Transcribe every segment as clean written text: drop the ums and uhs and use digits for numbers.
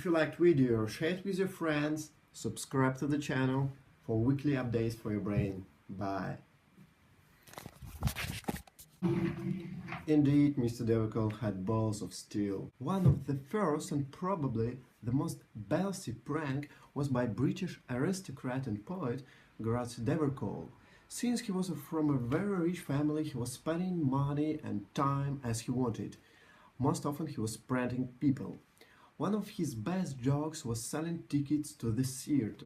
If you liked video, share it with your friends, subscribe to the channel for weekly updates for your brain. Bye. Indeed, Mr. Devical had balls of steel. One of the first and probably the most ballsy prank was by British aristocrat and poet Horace Devercole. Since he was from a very rich family, he was spending money and time as he wanted. Most often he was pranking people. One of his best jokes was selling tickets to the theatre.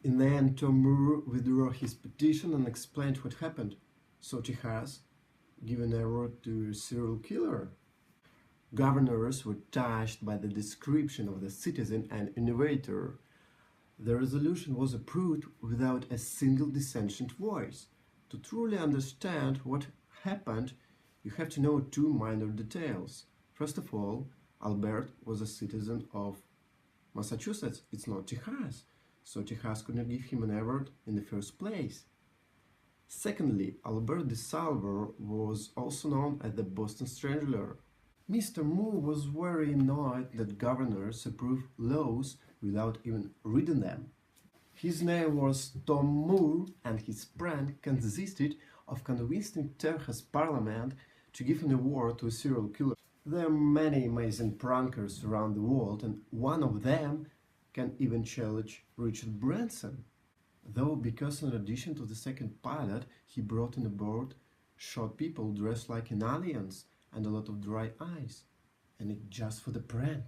In the end, Tom Moore withdrew his petition and explained what happened. So he has given a award to a serial killer. Governors were touched by the description of the citizen and innovator. The resolution was approved without a single dissentient voice. To truly understand what happened, you have to know two minor details. First of all, Albert was a citizen of Massachusetts. It's not Texas, so Texas could not give him an award in the first place. Secondly, Albert de Salver was also known as the Boston Strangler. Mr. Moore was very annoyed that governors approve laws without even reading them. His name was Tom Moore, and his prank consisted of convincing Texas Parliament to give an award to a serial killer. There are many amazing prankers around the world, and one of them can even challenge Richard Branson. Though, because in addition to the second pilot, he brought on board short people dressed like an aliens and a lot of dry ice. And it just for the prank.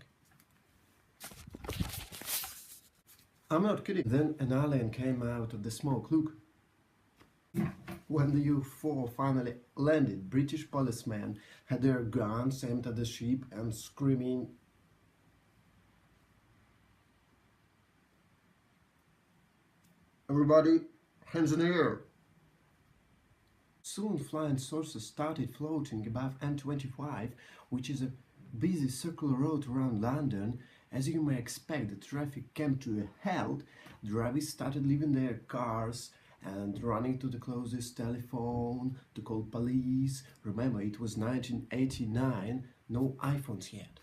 I'm not kidding. Then an alien came out of the smoke. Look. When the UFO finally landed, British policemen had their guns aimed at the ship and screaming, "Everybody, hands in the air!" Soon flying saucers started floating above M25, which is a busy circular road around London. As you may expect, the traffic came to a halt. Drivers started leaving their cars and running to the closest telephone to call police. Remember, it was 1989, no iPhones yet.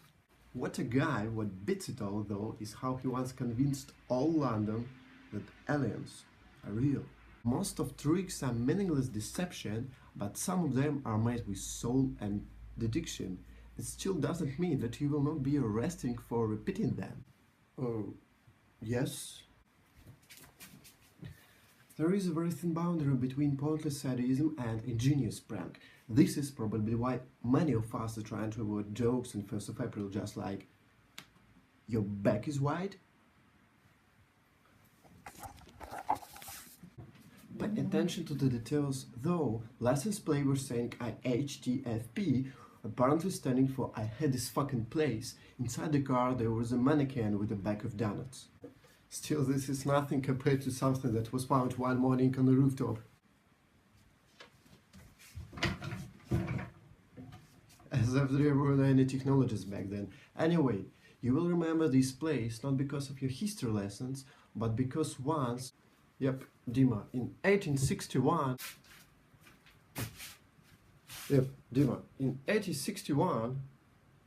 What a guy. What beats it all, though, is how he once convinced all London that aliens are real. Most of tricks are meaningless deception, but some of them are made with soul and dedication. It still doesn't mean that you will not be arrested for repeating them. Oh, yes? There is a very thin boundary between pointless sadism and ingenious prank. This is probably why many of us are trying to avoid jokes on 1st of April, just like, "Your back is white?" Pay attention to the details, though. License plate were saying IHTFP, apparently standing for "I had this fucking place." Inside the car there was a mannequin with a bag of donuts. Still, this is nothing compared to something that was found one morning on the rooftop. As if there were any technologies back then. Anyway, you will remember this place not because of your history lessons, but because once, yep, Dima, in 1861,